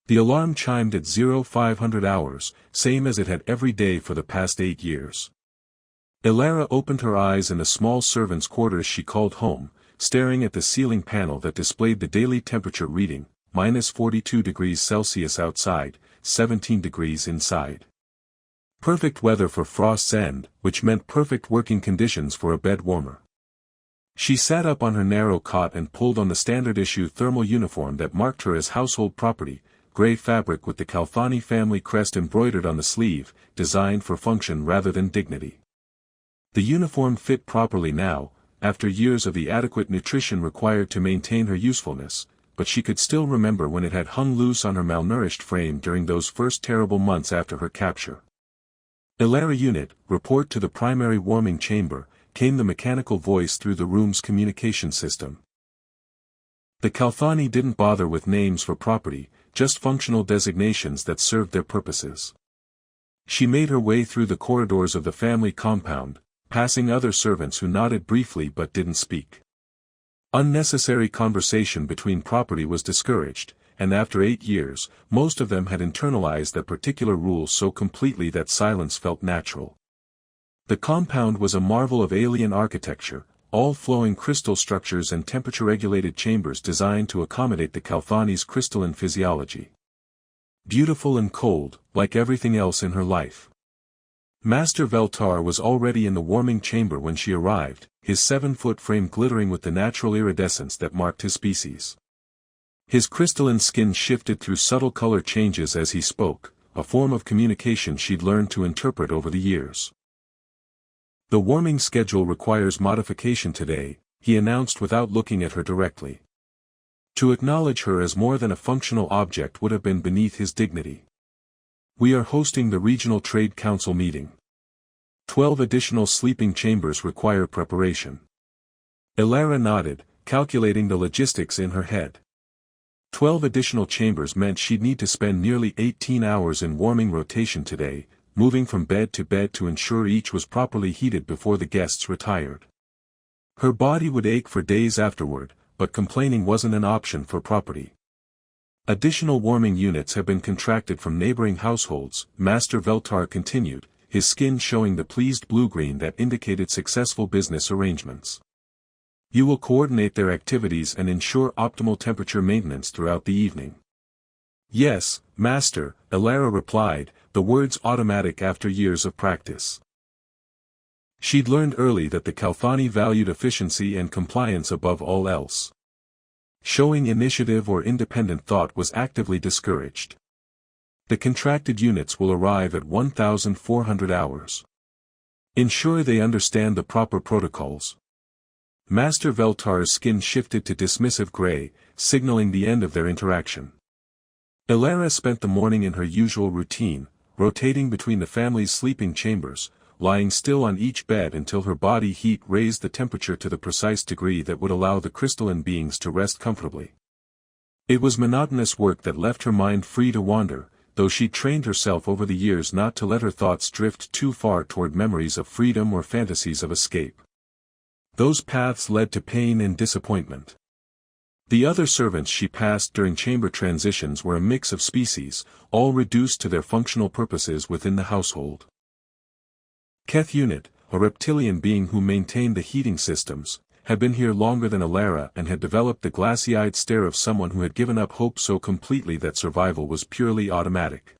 The alarm chimed at 0500 hours, same as it had every day for the past 8 years. Elara opened her eyes in the small servants' quarters she called home, staring at the ceiling panel that displayed the daily temperature reading, -42 degrees Celsius outside, 17 degrees inside. Perfect weather for frost's end, which meant perfect working conditions for a bed warmer. She sat up on her narrow cot and pulled on the standard-issue thermal uniform that marked her as household property, gray fabric with the Kalthani family crest embroidered on the sleeve, designed for function rather than dignity. The uniform fit properly now, after years of the adequate nutrition required to maintain her usefulness, but she could still remember when it had hung loose on her malnourished frame during those first terrible months after her capture. Elara unit, report to the primary warming chamber, came the mechanical voice through the room's communication system. The Kalthani didn't bother with names for property, just functional designations that served their purposes. She made her way through the corridors of the family compound, passing other servants who nodded briefly but didn't speak. Unnecessary conversation between property was discouraged, and after 8 years, most of them had internalized that particular rule so completely that silence felt natural. The compound was a marvel of alien architecture, all flowing crystal structures and temperature-regulated chambers designed to accommodate the Kalthani's crystalline physiology. Beautiful and cold, like everything else in her life. Master Veltar was already in the warming chamber when she arrived, his 7-foot frame glittering with the natural iridescence that marked his species. His crystalline skin shifted through subtle color changes as he spoke, a form of communication she'd learned to interpret over the years. The warming schedule requires modification today, he announced without looking at her directly. To acknowledge her as more than a functional object would have been beneath his dignity. We are hosting the Regional Trade Council meeting. 12 additional sleeping chambers require preparation. Elara nodded, calculating the logistics in her head. 12 additional chambers meant she'd need to spend nearly 18 hours in warming rotation today, moving from bed to ensure each was properly heated before the guests retired. Her body would ache for days afterward, but complaining wasn't an option for property. Additional warming units have been contracted from neighboring households, Master Veltar continued, his skin showing the pleased blue-green that indicated successful business arrangements. You will coordinate their activities and ensure optimal temperature maintenance throughout the evening. Yes, Master, Elara replied, the words automatic after years of practice. She'd learned early that the Kalthani valued efficiency and compliance above all else. Showing initiative or independent thought was actively discouraged. The contracted units will arrive at 1,400 hours. Ensure they understand the proper protocols. Master Veltar's skin shifted to dismissive gray, signaling the end of their interaction. Elara spent the morning in her usual routine, rotating between the family's sleeping chambers, lying still on each bed until her body heat raised the temperature to the precise degree that would allow the crystalline beings to rest comfortably. It was monotonous work that left her mind free to wander, though she trained herself over the years not to let her thoughts drift too far toward memories of freedom or fantasies of escape. Those paths led to pain and disappointment. The other servants she passed during chamber transitions were a mix of species, all reduced to their functional purposes within the household. Keth Unit, a reptilian being who maintained the heating systems, had been here longer than Elara and had developed the glassy-eyed stare of someone who had given up hope so completely that survival was purely automatic.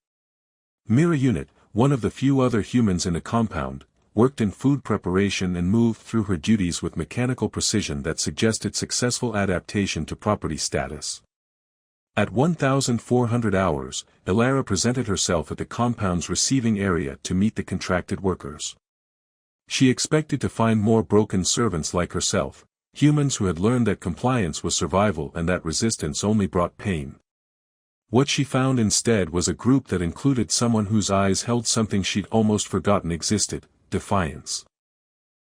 Mira Unit, one of the few other humans in the compound, worked in food preparation and moved through her duties with mechanical precision that suggested successful adaptation to property status. At 1,400 hours, Elara presented herself at the compound's receiving area to meet the contracted workers. She expected to find more broken servants like herself, humans who had learned that compliance was survival and that resistance only brought pain. What she found instead was a group that included someone whose eyes held something she'd almost forgotten existed: defiance.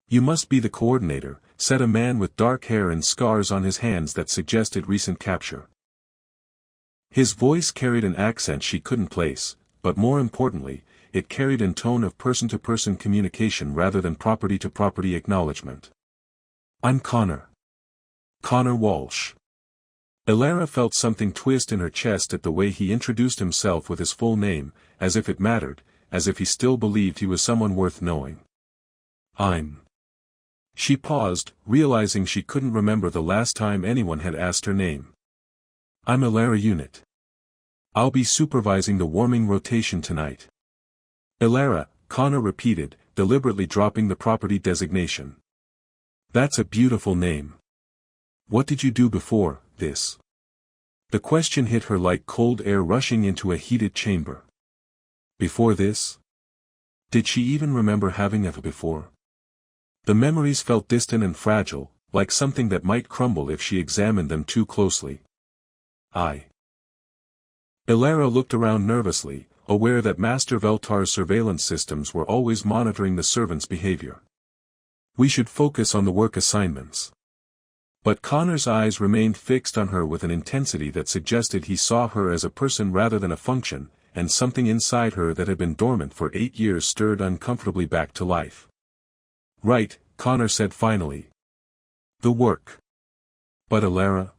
You must be the coordinator, said a man with dark hair and scars on his hands that suggested recent capture. His voice carried an accent she couldn't place, but more importantly, it carried a tone of person-to-person communication rather than property-to-property acknowledgement. I'm Connor. Connor Walsh. Elara felt something twist in her chest at the way he introduced himself with his full name, as if it mattered, as if he still believed he was someone worth knowing. She paused, realizing she couldn't remember the last time anyone had asked her name. I'm Elara Unit. I'll be supervising the warming rotation tonight. Elara, Connor repeated, deliberately dropping the property designation. That's a beautiful name. What did you do before this? The question hit her like cold air rushing into a heated chamber. Before this? Did she even remember having ever before? The memories felt distant and fragile, like something that might crumble if she examined them too closely. Elara looked around nervously, aware that Master Veltar's surveillance systems were always monitoring the servants' behavior. We should focus on the work assignments. But Connor's eyes remained fixed on her with an intensity that suggested he saw her as a person rather than a function, and something inside her that had been dormant for 8 years stirred uncomfortably back to life. Right, Connor said finally. The work. But Elara?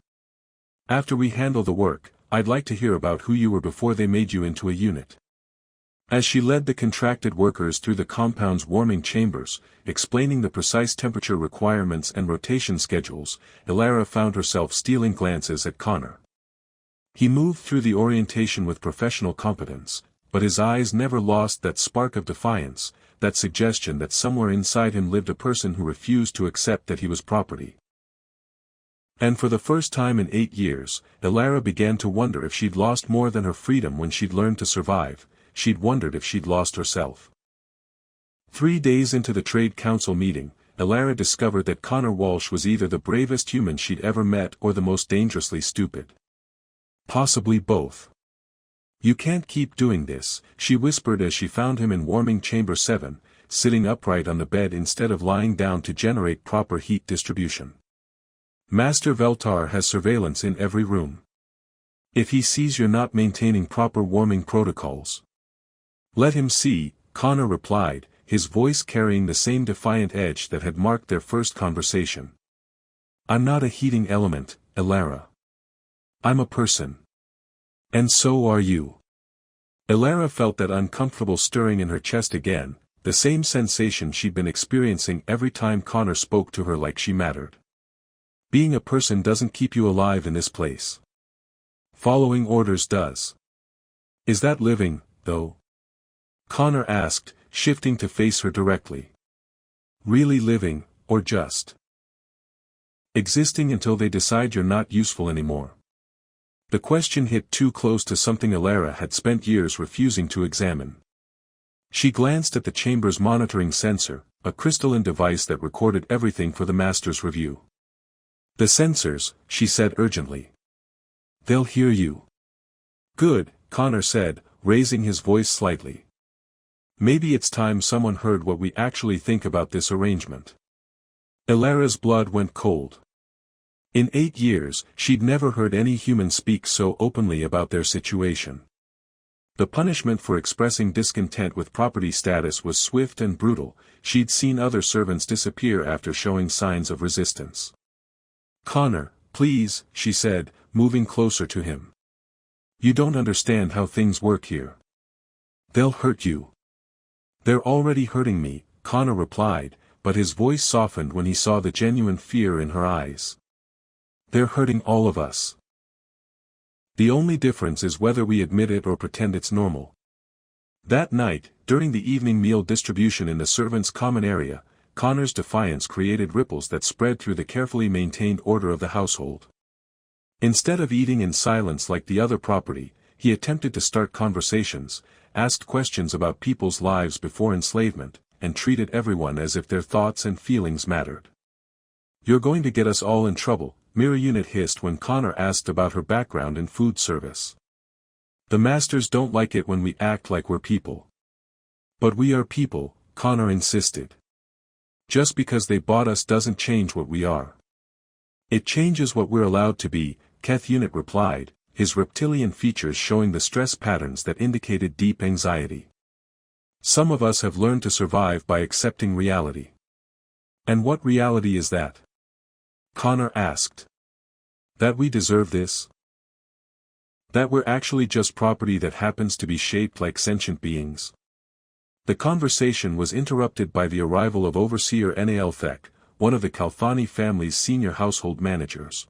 After we handle the work, I'd like to hear about who you were before they made you into a unit. As she led the contracted workers through the compound's warming chambers, explaining the precise temperature requirements and rotation schedules, Elara found herself stealing glances at Connor. He moved through the orientation with professional competence, but his eyes never lost that spark of defiance, that suggestion that somewhere inside him lived a person who refused to accept that he was property. And for the first time in 8 years, Elara began to wonder if she'd lost more than her freedom when she'd learned to survive. She'd wondered if she'd lost herself. 3 days into the Trade Council meeting, Elara discovered that Connor Walsh was either the bravest human she'd ever met or the most dangerously stupid. Possibly both. You can't keep doing this, she whispered as she found him in warming chamber 7, sitting upright on the bed instead of lying down to generate proper heat distribution. Master Veltar has surveillance in every room. If he sees you're not maintaining proper warming protocols, let him see, Connor replied, his voice carrying the same defiant edge that had marked their first conversation. I'm not a heating element, Elara. I'm a person. And so are you. Elara felt that uncomfortable stirring in her chest again, the same sensation she'd been experiencing every time Connor spoke to her like she mattered. Being a person doesn't keep you alive in this place. Following orders does. Is that living, though? Connor asked, shifting to face her directly. Really living, or just existing until they decide you're not useful anymore? The question hit too close to something Elara had spent years refusing to examine. She glanced at the chamber's monitoring sensor, a crystalline device that recorded everything for the master's review. The sensors, she said urgently. They'll hear you. Good, Connor said, raising his voice slightly. Maybe it's time someone heard what we actually think about this arrangement. Elara's blood went cold. In 8 years, she'd never heard any human speak so openly about their situation. The punishment for expressing discontent with property status was swift and brutal. She'd seen other servants disappear after showing signs of resistance. Connor, please, she said, moving closer to him. You don't understand how things work here. They'll hurt you. They're already hurting me, Connor replied, but his voice softened when he saw the genuine fear in her eyes. They're hurting all of us. The only difference is whether we admit it or pretend it's normal. That night, during the evening meal distribution in the servants' common area, Connor's defiance created ripples that spread through the carefully maintained order of the household. Instead of eating in silence like the other property, he attempted to start conversations, asked questions about people's lives before enslavement, and treated everyone as if their thoughts and feelings mattered. You're going to get us all in trouble, Mira Unit hissed when Connor asked about her background in food service. The masters don't like it when we act like we're people. But we are people, Connor insisted. Just because they bought us doesn't change what we are. It changes what we're allowed to be, Keth Unit replied, his reptilian features showing the stress patterns that indicated deep anxiety. Some of us have learned to survive by accepting reality. And what reality is that? Connor asked. That we deserve this? That we're actually just property that happens to be shaped like sentient beings? The conversation was interrupted by the arrival of Overseer Nalthek, one of the Kalthani family's senior household managers.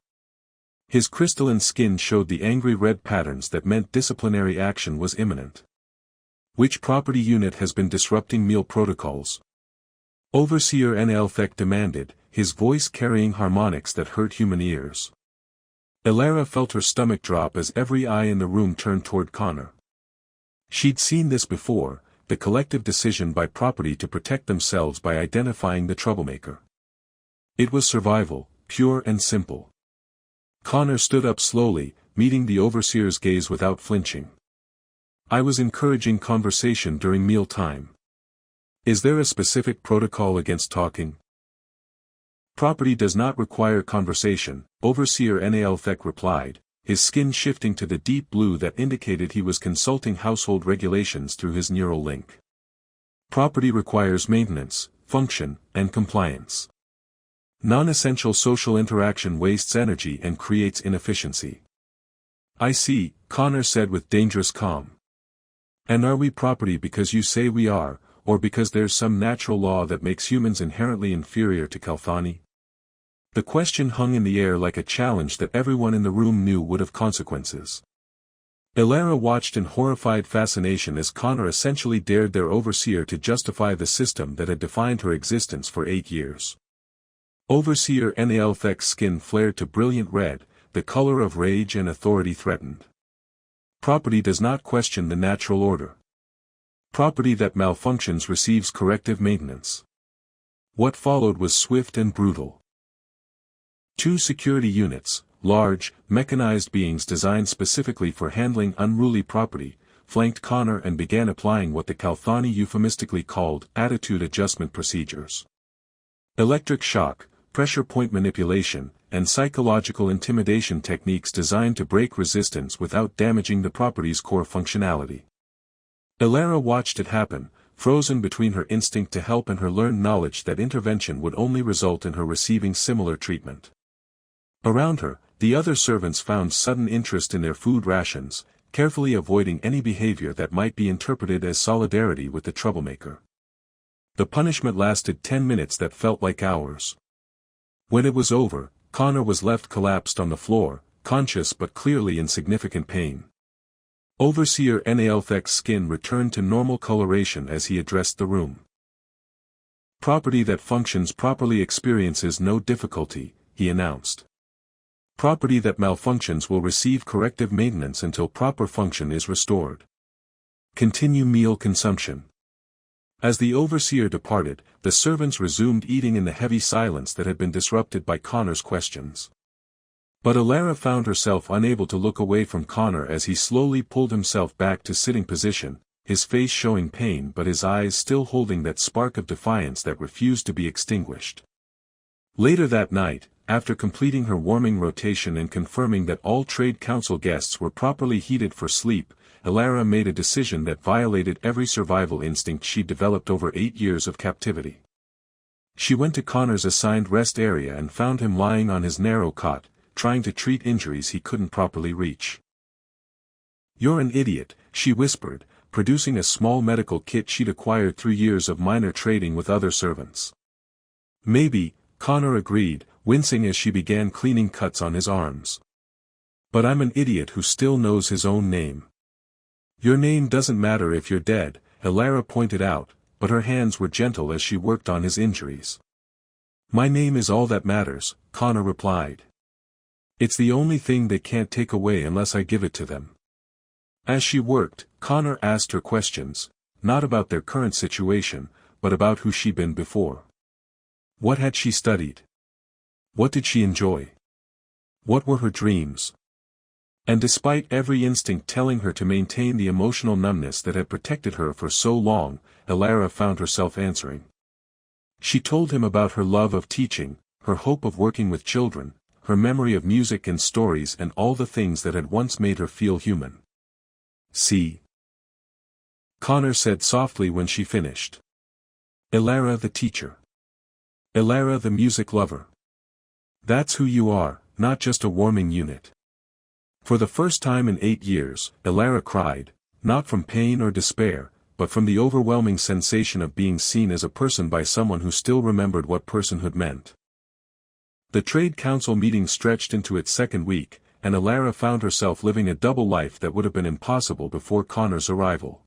His crystalline skin showed the angry red patterns that meant disciplinary action was imminent. Which property unit has been disrupting meal protocols? Overseer Nalthek demanded, his voice carrying harmonics that hurt human ears. Elara felt her stomach drop as every eye in the room turned toward Connor. She'd seen this before, the collective decision by property to protect themselves by identifying the troublemaker. It was survival, pure and simple. Connor stood up slowly, meeting the overseer's gaze without flinching. I was encouraging conversation during meal time. Is there a specific protocol against talking? Property does not require conversation, Overseer Nalthek replied, his skin shifting to the deep blue that indicated he was consulting household regulations through his neural link. Property requires maintenance, function, and compliance. Non-essential social interaction wastes energy and creates inefficiency. I see, Connor said with dangerous calm. And are we property because you say we are, or because there's some natural law that makes humans inherently inferior to Kalthani? The question hung in the air like a challenge that everyone in the room knew would have consequences. Elara watched in horrified fascination as Connor essentially dared their overseer to justify the system that had defined her existence for 8 years. Overseer Nalthek's skin flared to brilliant red, the color of rage and authority threatened. Property does not question the natural order. Property that malfunctions receives corrective maintenance. What followed was swift and brutal. 2 security units, large, mechanized beings designed specifically for handling unruly property, flanked Connor and began applying what the Kalthani euphemistically called attitude adjustment procedures. Electric shock, pressure point manipulation, and psychological intimidation techniques designed to break resistance without damaging the property's core functionality. Elara watched it happen, frozen between her instinct to help and her learned knowledge that intervention would only result in her receiving similar treatment. Around her, the other servants found sudden interest in their food rations, carefully avoiding any behavior that might be interpreted as solidarity with the troublemaker. The punishment lasted 10 minutes that felt like hours. When it was over, Connor was left collapsed on the floor, conscious but clearly in significant pain. Overseer Nalthek's skin returned to normal coloration as he addressed the room. Property that functions properly experiences no difficulty, he announced. Property that malfunctions will receive corrective maintenance until proper function is restored. Continue meal consumption. As the overseer departed, the servants resumed eating in the heavy silence that had been disrupted by Connor's questions. But Elara found herself unable to look away from Connor as he slowly pulled himself back to sitting position, his face showing pain but his eyes still holding that spark of defiance that refused to be extinguished. Later that night, after completing her warming rotation and confirming that all Trade Council guests were properly heated for sleep, Elara made a decision that violated every survival instinct she developed over 8 years of captivity. She went to Connor's assigned rest area and found him lying on his narrow cot, trying to treat injuries he couldn't properly reach. "You're an idiot," she whispered, producing a small medical kit she'd acquired through years of minor trading with other servants. "Maybe," Connor agreed, wincing as she began cleaning cuts on his arms. "But I'm an idiot who still knows his own name." "Your name doesn't matter if you're dead," Elara pointed out, but her hands were gentle as she worked on his injuries. "My name is all that matters," Connor replied. "It's the only thing they can't take away unless I give it to them." As she worked, Connor asked her questions, not about their current situation, but about who she'd been before. What had she studied? What did she enjoy? What were her dreams? And despite every instinct telling her to maintain the emotional numbness that had protected her for so long, Elara found herself answering. She told him about her love of teaching, her hope of working with children, her memory of music and stories and all the things that had once made her feel human. "See?" Connor said softly when she finished. "Elara the teacher. Elara the music lover. That's who you are, not just a warming unit. For the first time in 8 years, Elara cried, not from pain or despair, but from the overwhelming sensation of being seen as a person by someone who still remembered what personhood meant. The Trade Council meeting stretched into its second week, and Elara found herself living a double life that would have been impossible before Connor's arrival.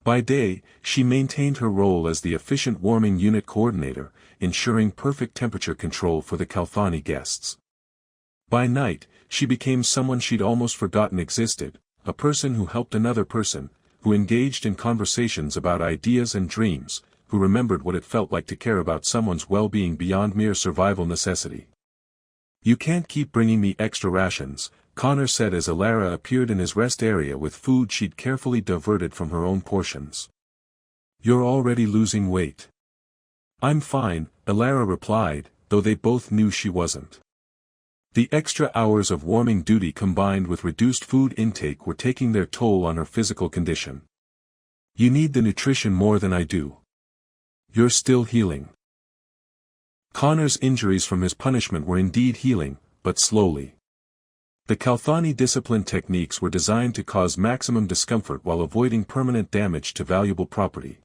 By day, she maintained her role as the efficient warming unit coordinator, ensuring perfect temperature control for the Kalthani guests. By night, she became someone she'd almost forgotten existed, a person who helped another person, who engaged in conversations about ideas and dreams, who remembered what it felt like to care about someone's well-being beyond mere survival necessity. "You can't keep bringing me extra rations," Connor said as Elara appeared in his rest area with food she'd carefully diverted from her own portions. "You're already losing weight." "I'm fine," Elara replied, though they both knew she wasn't. The extra hours of warming duty combined with reduced food intake were taking their toll on her physical condition. "You need the nutrition more than I do. You're still healing." Connor's injuries from his punishment were indeed healing, but slowly. The Kalthani discipline techniques were designed to cause maximum discomfort while avoiding permanent damage to valuable property.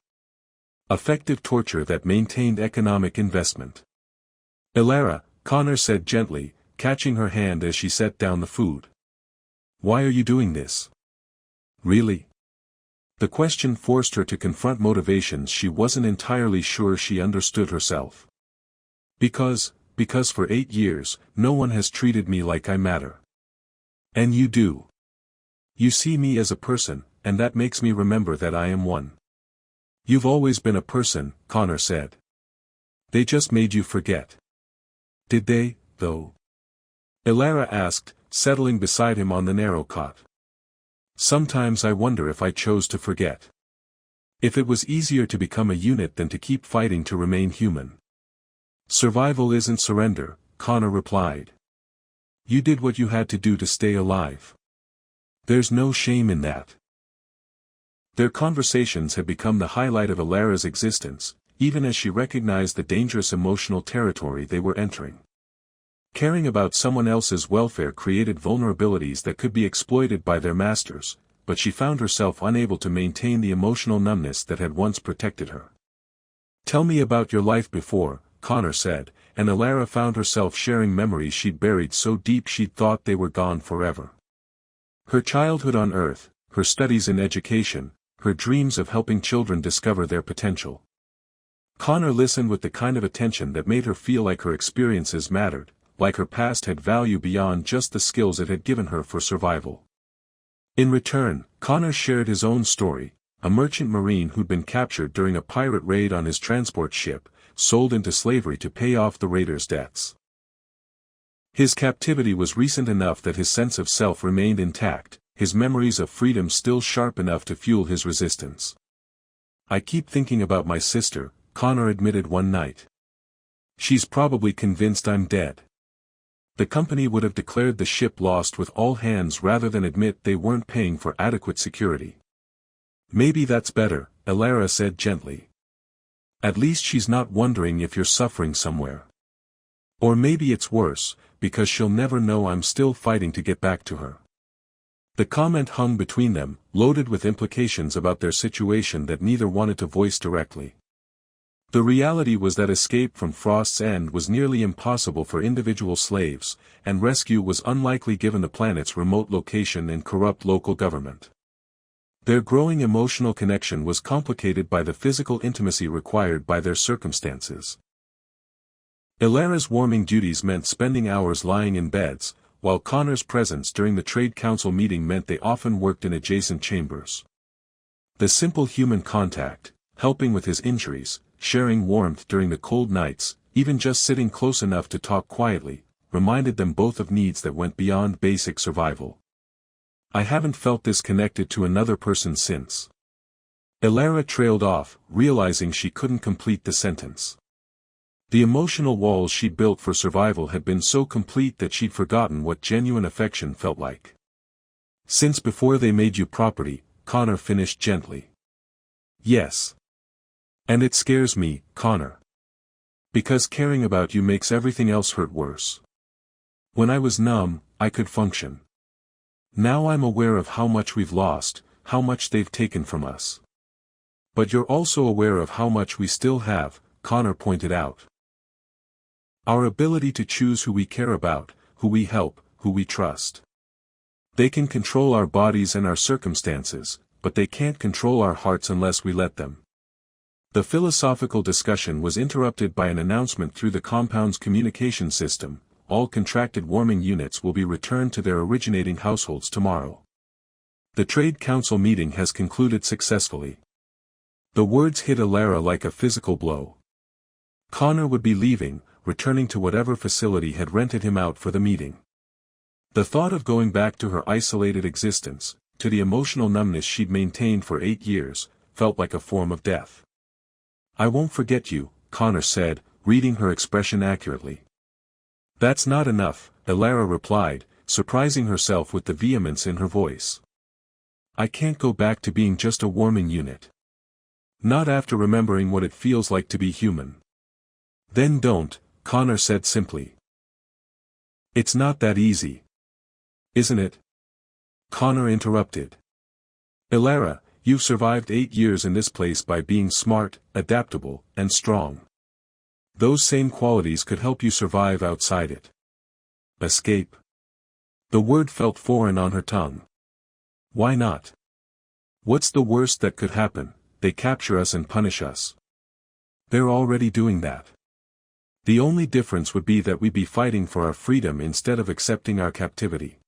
Effective torture that maintained economic investment. "Elara," Connor said gently, catching her hand as she set down the food. "Why are you doing this? Really?" The question forced her to confront motivations she wasn't entirely sure she understood herself. Because for 8 years, no one has treated me like I matter. And you do. You see me as a person, and that makes me remember that I am one." "You've always been a person," Connor said. "They just made you forget." "Did they, though?" Elara asked, settling beside him on the narrow cot. "Sometimes I wonder if I chose to forget. If it was easier to become a unit than to keep fighting to remain human." "Survival isn't surrender," Connor replied. "You did what you had to do to stay alive. There's no shame in that." Their conversations had become the highlight of Elara's existence, even as she recognized the dangerous emotional territory they were entering. Caring about someone else's welfare created vulnerabilities that could be exploited by their masters, but she found herself unable to maintain the emotional numbness that had once protected her. "Tell me about your life before," Connor said, and Elara found herself sharing memories she'd buried so deep she'd thought they were gone forever. Her childhood on Earth, her studies in education, her dreams of helping children discover their potential. Connor listened with the kind of attention that made her feel like her experiences mattered, like her past had value beyond just the skills it had given her for survival. In return, Connor shared his own story, a merchant marine who'd been captured during a pirate raid on his transport ship, sold into slavery to pay off the raiders' debts. His captivity was recent enough that his sense of self remained intact, his memories of freedom still sharp enough to fuel his resistance. "I keep thinking about my sister," Connor admitted one night. "She's probably convinced I'm dead." The company would have declared the ship lost with all hands rather than admit they weren't paying for adequate security. "Maybe that's better," Elara said gently. "At least she's not wondering if you're suffering somewhere. Or maybe it's worse, because she'll never know I'm still fighting to get back to her." The comment hung between them, loaded with implications about their situation that neither wanted to voice directly. The reality was that escape from Frost's End was nearly impossible for individual slaves, and rescue was unlikely given the planet's remote location and corrupt local government. Their growing emotional connection was complicated by the physical intimacy required by their circumstances. Elara's warming duties meant spending hours lying in beds, while Connor's presence during the Trade Council meeting meant they often worked in adjacent chambers. The simple human contact, helping with his injuries, sharing warmth during the cold nights, even just sitting close enough to talk quietly, reminded them both of needs that went beyond basic survival. "I haven't felt this connected to another person since." Elara trailed off, realizing she couldn't complete the sentence. The emotional walls she'd built for survival had been so complete that she'd forgotten what genuine affection felt like. "Since before they made you property," Connor finished gently. "Yes. And it scares me, Connor. Because caring about you makes everything else hurt worse." When I was numb, I could function. Now I'm aware of how much we've lost, how much they've taken from us. But you're also aware of how much we still have, Connor pointed out. Our ability to choose who we care about, who we help, who we trust. They can control our bodies and our circumstances, but they can't control our hearts unless we let them. The philosophical discussion was interrupted by an announcement through the compound's communication system: all contracted warming units will be returned to their originating households tomorrow. The Trade Council meeting has concluded successfully. The words hit Alara like a physical blow. Connor would be leaving, returning to whatever facility had rented him out for the meeting. The thought of going back to her isolated existence, to the emotional numbness she'd maintained for 8 years, felt like a form of death. "I won't forget you," Connor said, reading her expression accurately. "That's not enough," Alara replied, surprising herself with the vehemence in her voice. "I can't go back to being just a warming unit. Not after remembering what it feels like to be human." "Then don't," Connor said simply. "It's not that easy. Isn't it?" Connor interrupted. "Alara, you've survived 8 years in this place by being smart, adaptable, and strong. Those same qualities could help you survive outside it." Escape? The word felt foreign on her tongue. Why not? What's the worst that could happen? They capture us and punish us. They're already doing that. The only difference would be that we'd be fighting for our freedom instead of accepting our captivity.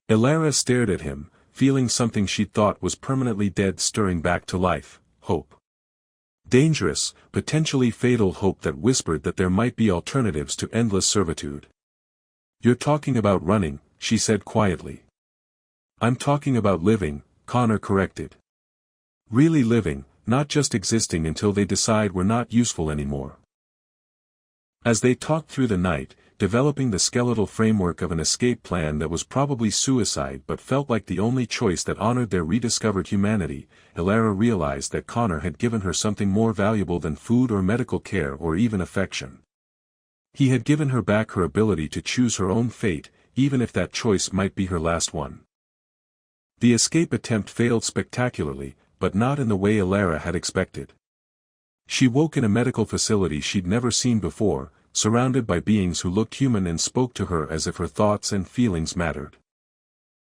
Alara stared at him, feeling something she thought was permanently dead stirring back to life: hope. Dangerous, potentially fatal hope that whispered that there might be alternatives to endless servitude. "You're talking about running," she said quietly. "I'm talking about living," Connor corrected. "Really living, not just existing until they decide we're not useful anymore." As they talked through the night, developing the skeletal framework of an escape plan that was probably suicide but felt like the only choice that honored their rediscovered humanity, Alara realized that Connor had given her something more valuable than food or medical care or even affection. He had given her back her ability to choose her own fate, even if that choice might be her last one. The escape attempt failed spectacularly, but not in the way Alara had expected. She woke in a medical facility she'd never seen before, surrounded by beings who looked human and spoke to her as if her thoughts and feelings mattered.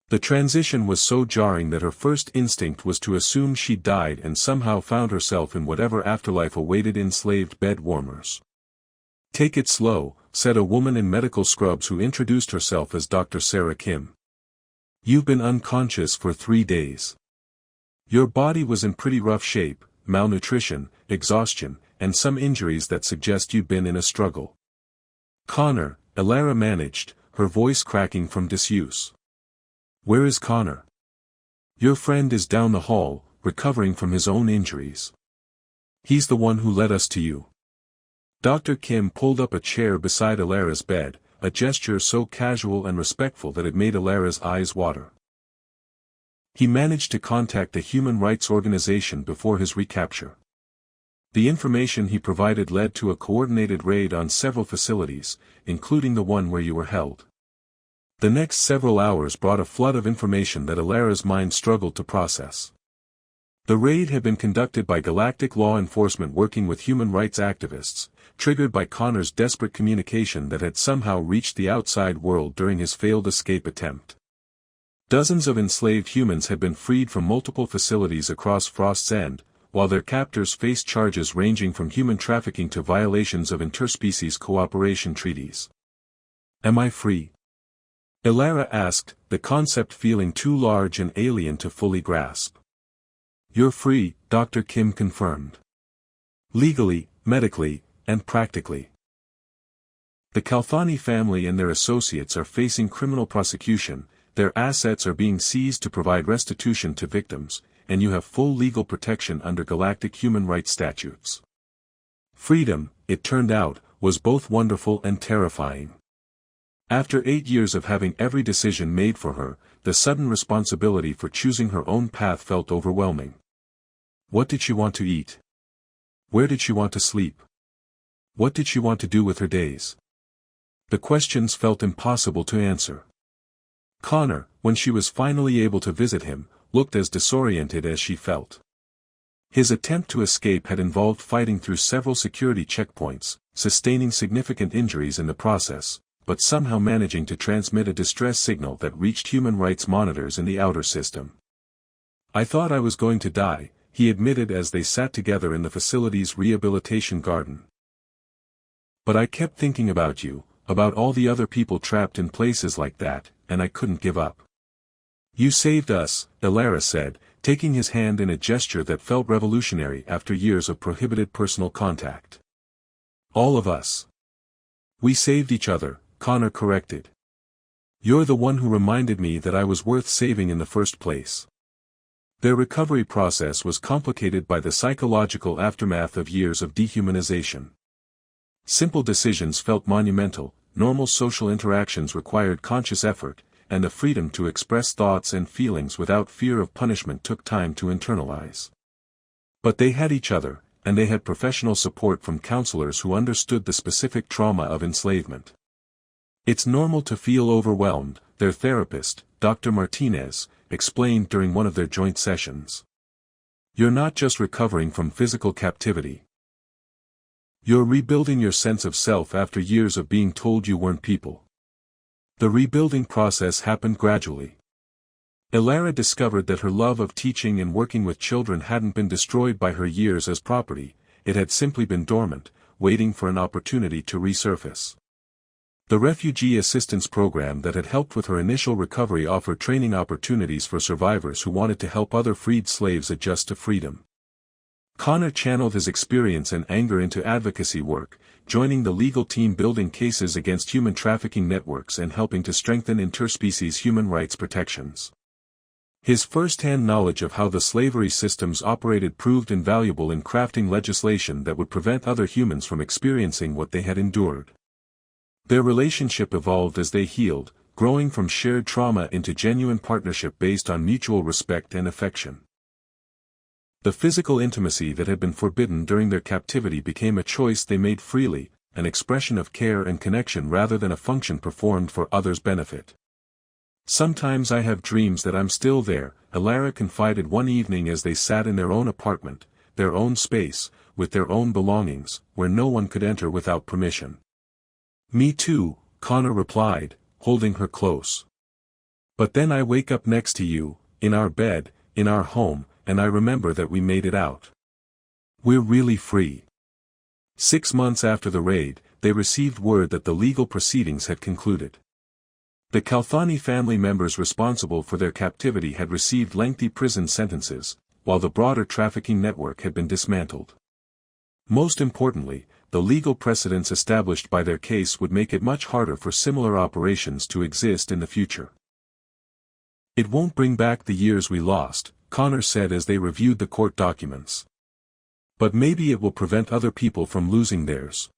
The transition was so jarring that her first instinct was to assume she'd died and somehow found herself in whatever afterlife awaited enslaved bed warmers. "Take it slow," said a woman in medical scrubs who introduced herself as Dr. Sarah Kim. "You've been unconscious for 3 days. Your body was in pretty rough shape, malnutrition, exhaustion, and some injuries that suggest you'd been in a struggle." "Connor," Alara managed, her voice cracking from disuse. "Where is Connor?" "Your friend is down the hall, recovering from his own injuries. He's the one who led us to you." Dr. Kim pulled up a chair beside Alara's bed, a gesture so casual and respectful that it made Alara's eyes water. "He managed to contact the Human Rights Organization before his recapture. The information he provided led to a coordinated raid on several facilities, including the one where you were held. The next several hours brought a flood of information that Alara's mind struggled to process. The raid had been conducted by Galactic law enforcement working with human rights activists, triggered by Connor's desperate communication that had somehow reached the outside world during his failed escape attempt. Dozens of enslaved humans had been freed from multiple facilities across Frost's End, while their captors faced charges ranging from human trafficking to violations of interspecies cooperation treaties. "Am I free?" Alara asked, the concept feeling too large and alien to fully grasp. "You're free," Dr. Kim confirmed. "Legally, medically, and practically. The Kalthani family and their associates are facing criminal prosecution, their assets are being seized to provide restitution to victims, and you have full legal protection under Galactic human rights statutes." Freedom, it turned out, was both wonderful and terrifying. After 8 years of having every decision made for her, the sudden responsibility for choosing her own path felt overwhelming. What did she want to eat? Where did she want to sleep? What did she want to do with her days? The questions felt impossible to answer. Connor, when she was finally able to visit him, looked as disoriented as she felt. His attempt to escape had involved fighting through several security checkpoints, sustaining significant injuries in the process, but somehow managing to transmit a distress signal that reached human rights monitors in the outer system. "I thought I was going to die," he admitted as they sat together in the facility's rehabilitation garden. "But I kept thinking about you, about all the other people trapped in places like that, and I couldn't give up." "You saved us," Elara said, taking his hand in a gesture that felt revolutionary after years of prohibited personal contact. "All of us. We saved each other," Connor corrected. "You're the one who reminded me that I was worth saving in the first place." Their recovery process was complicated by the psychological aftermath of years of dehumanization. Simple decisions felt monumental, normal social interactions required conscious effort, and the freedom to express thoughts and feelings without fear of punishment took time to internalize. But they had each other, and they had professional support from counselors who understood the specific trauma of enslavement. "It's normal to feel overwhelmed," their therapist, Dr. Martinez, explained during one of their joint sessions. "You're not just recovering from physical captivity. You're rebuilding your sense of self after years of being told you weren't people." The rebuilding process happened gradually. Elara discovered that her love of teaching and working with children hadn't been destroyed by her years as property, it had simply been dormant, waiting for an opportunity to resurface. The refugee assistance program that had helped with her initial recovery offered training opportunities for survivors who wanted to help other freed slaves adjust to freedom. Connor channeled his experience and anger into advocacy work, joining the legal team building cases against human trafficking networks and helping to strengthen interspecies human rights protections. His first-hand knowledge of how the slavery systems operated proved invaluable in crafting legislation that would prevent other humans from experiencing what they had endured. Their relationship evolved as they healed, growing from shared trauma into genuine partnership based on mutual respect and affection. The physical intimacy that had been forbidden during their captivity became a choice they made freely, an expression of care and connection rather than a function performed for others' benefit. "Sometimes I have dreams that I'm still there," Elara confided one evening as they sat in their own apartment, their own space, with their own belongings, where no one could enter without permission. "Me too," Connor replied, holding her close. "But then I wake up next to you, in our bed, in our home, and I remember that we made it out. We're really free." 6 months after the raid, they received word that the legal proceedings had concluded. The Kalthani family members responsible for their captivity had received lengthy prison sentences, while the broader trafficking network had been dismantled. Most importantly, the legal precedents established by their case would make it much harder for similar operations to exist in the future. "It won't bring back the years we lost," Connor said as they reviewed the court documents. "But maybe it will prevent other people from losing theirs."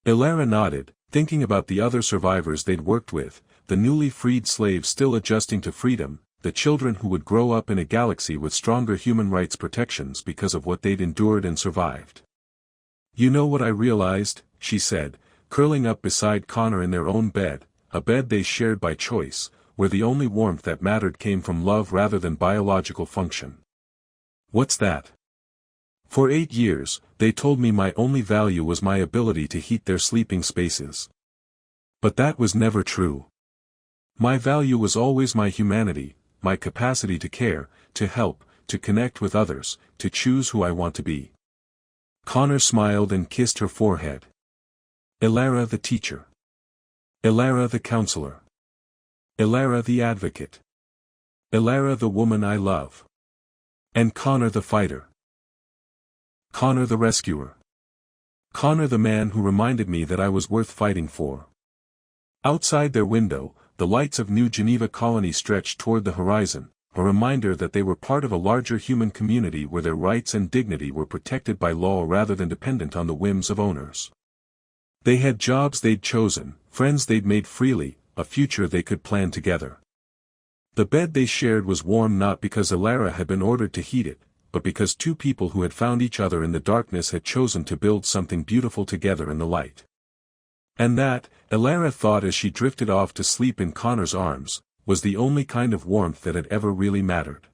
Elara nodded, thinking about the other survivors they'd worked with, the newly freed slaves still adjusting to freedom, the children who would grow up in a galaxy with stronger human rights protections because of what they'd endured and survived. "You know what I realized," she said, curling up beside Connor in their own bed, a bed they shared by choice, where the only warmth that mattered came from love rather than biological function. "What's that?" "For 8 years, they told me my only value was my ability to heat their sleeping spaces. But that was never true. My value was always my humanity, my capacity to care, to help, to connect with others, to choose who I want to be." Connor smiled and kissed her forehead. "Elara the teacher. Elara the counselor. Elara the advocate. Elara the woman I love. And Connor the fighter. Connor the rescuer. Connor the man who reminded me that I was worth fighting for." Outside their window, the lights of New Geneva Colony stretched toward the horizon, a reminder that they were part of a larger human community where their rights and dignity were protected by law rather than dependent on the whims of owners. They had jobs they'd chosen, friends they'd made freely, a future they could plan together. The bed they shared was warm not because Elara had been ordered to heat it, but because two people who had found each other in the darkness had chosen to build something beautiful together in the light. And that, Elara thought as she drifted off to sleep in Connor's arms, was the only kind of warmth that had ever really mattered.